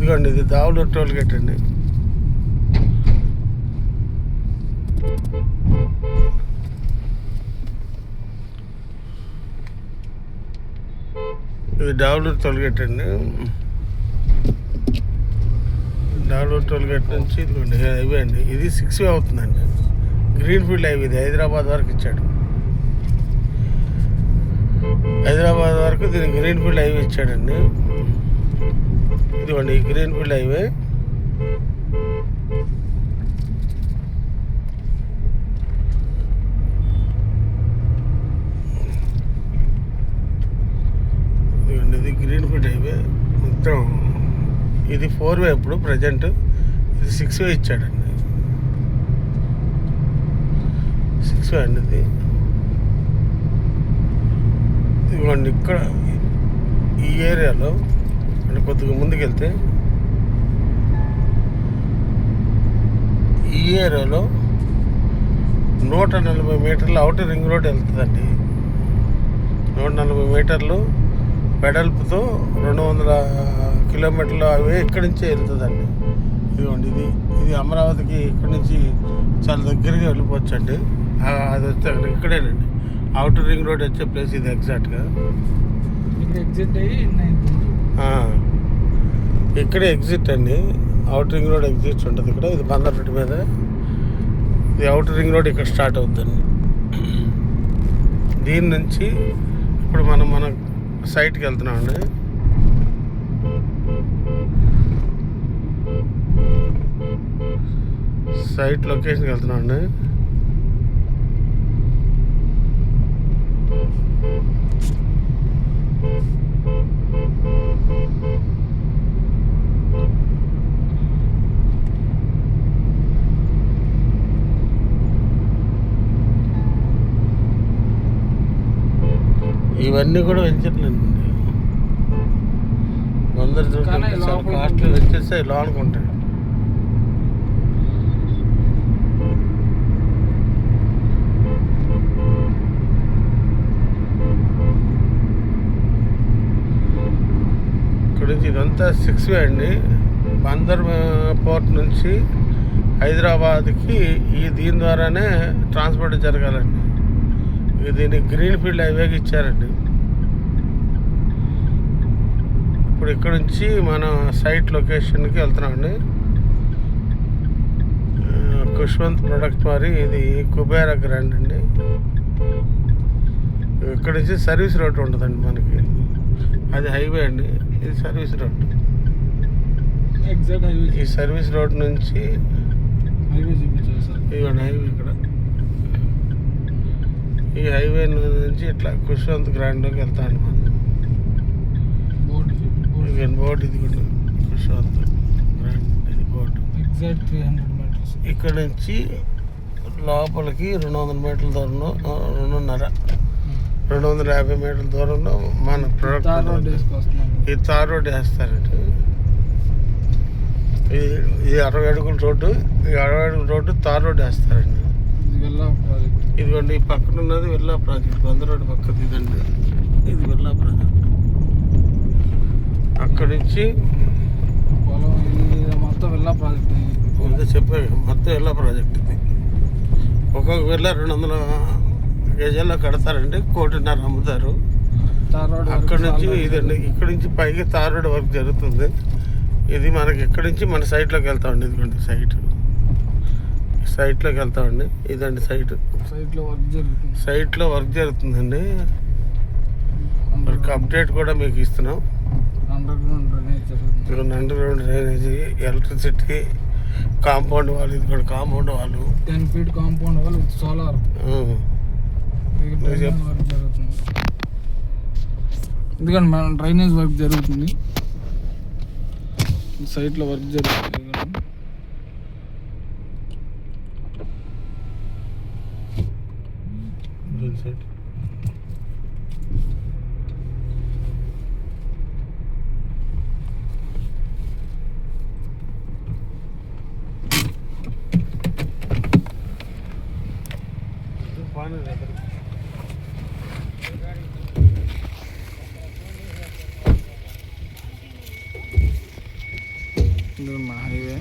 ఇదిగోండి, ఇది Davuluru toll gate అండి. ఇది దావులూరు టోల్ గేట్ అండి. దావులూరు టోల్ గేట్ నుంచి ఇదిగోండి హైవే అండి. ఇది 6 అవుతుందండి. Green field highway. ఇది హైదరాబాద్ వరకు ఇచ్చాడు. హైదరాబాద్ వరకు దీనికి గ్రీన్ ఫీల్డ్ హైవే ఇచ్చాడండి. ఇదిగోండి ఈ గ్రీన్ ఫీల్డ్ హైవే. ఇదిగోండి ఇది గ్రీన్ ఫీల్డ్ హైవే మొత్తం. ఇది 4 వే ఇప్పుడు ప్రజెంట్. ఇది 6 వే ఇచ్చాడండి. 6 వే అండి ఇది. ఇదిగోండి ఇక్కడ ఈ ఏరియాలో అంటే కొద్దిగా ముందుకెళ్తే ఈ ఏరియాలో 140 మీటర్ల అవుటర్ రింగ్ రోడ్ వెళ్తుందండి. 140 మీటర్లు వెడల్పుతో 200 కిలోమీటర్ల అవే ఇక్కడి నుంచే వెళ్తుందండి. ఇదిగోండి ఇది అమరావతికి ఇక్కడి నుంచి చాలా దగ్గరగా వెళ్ళిపోవచ్చండి. అది వచ్చి అక్కడ ఇక్కడేనండి అవుటర్ రింగ్ రోడ్ వచ్చే ప్లేస్ ఇది ఎగ్జాక్ట్గా. ఇక్కడే ఎగ్జిట్ అండి. అవుటర్ రింగ్ రోడ్ ఎగ్జిట్ ఉంటుంది ఇక్కడ. ఇది బందర్ రోడ్డు మీద. ఇది అవుటర్ రింగ్ రోడ్ ఇక్కడ స్టార్ట్ అవుతుందండి. దీని నుంచి ఇప్పుడు మన సైట్కి వెళ్తున్నామండి. సైట్ లొకేషన్కి వెళ్తున్నామండి. ఇవన్నీ కూడా వెంచర్లేండి. అందరు చాలా కాస్ట్లీ వెంచర్స్ లోనికి ఉంటాయి. ఇక్కడ నుంచి ఇదంతా 6 వే అండి. బందర్ పోర్ట్ నుంచి హైదరాబాద్కి దీని ద్వారానే ట్రాన్స్పోర్ట్ జరగాలండి. దీన్ని గ్రీన్ ఫీల్డ్ హైవేకి ఇచ్చారండి. ఇప్పుడు ఇక్కడ నుంచి మన సైట్ లొకేషన్కి వెళ్తున్నామండి. ఖుష్వంత్ ప్రొడక్ట్ మరి ఇది కుబేరా గ్రాండ్ అండి. ఇక్కడ నుంచి సర్వీస్ రోడ్ ఉంటుందండి మనకి. అది హైవే అండి, ఇది సర్వీస్ రోడ్. Exact highway. ఈ సర్వీస్ రోడ్ నుంచి హైవే చూపించారు సార్. ఇవ్వండి హైవే ఇక్కడ. ఈ హైవే నుంచి ఇట్లా ఖుష్వంత్ గ్రాండ్లోకి వెళ్తాను మనం. బోర్డు ఇది కూడా ఖుష్వంత్ గ్రాండ్ ఇది బోర్డు. Exact 300 meters. ఇక్కడ నుంచి లోపలికి 200 మీటర్ల దూరంలో 250 మీటర్ల దూరంలో మన ప్రొడక్ట్. ఈ తార్ రోడ్ వేస్తారండి. ఇది 60 అడుగుల రోడ్డు. ఈ 60 అడుగుల రోడ్డు తార్ రోడ్ వేస్తారండి. ఇదిగోండి ఈ పక్కన ఉన్నది వెల్లా ప్రాజెక్ట్. బందర్ రోడ్డు పక్కది ఇదండి. ఇది వెల్లా ప్రాజెక్ట్. అక్కడి నుంచి మొత్తం వెల్లా ప్రాజెక్ట్ చెప్పాను. మొత్తం వెల్లా ప్రాజెక్ట్ ఇది. ఒక్కొక్క వెళ్ళ 200 గజాల్లో కడతారండి. 1.5 అమ్ముతారు. అక్కడి నుంచి ఇదండి. ఇక్కడి నుంచి పైకి తార్ రోడ్ వర్క్ జరుగుతుంది. ఇది మనకి ఇక్కడి నుంచి మన సైట్లోకి వెళ్తామండి. ఇదిగోండి సైట్లోకి వెళ్తామండి. ఇదండి సైట్లో వర్క్ జరుగుతుందండి. వర్క్ అప్డేట్ కూడా మీకు ఇస్తున్నాం. Under ground drainage, electricity, compound వాళ్ళు. ఇది కూడా కాంపౌండ్ వాళ్ళు 10 feet కాంపౌండ్ వాళ్ళు విత్ సోలార్ వర్క్ జరుగుతుంది. ఎందుకంటే మన డ్రైనేజ్ వర్క్ జరుగుతుంది. సైట్లో వర్క్ జరుగుతుంది. ఇది మన హైవే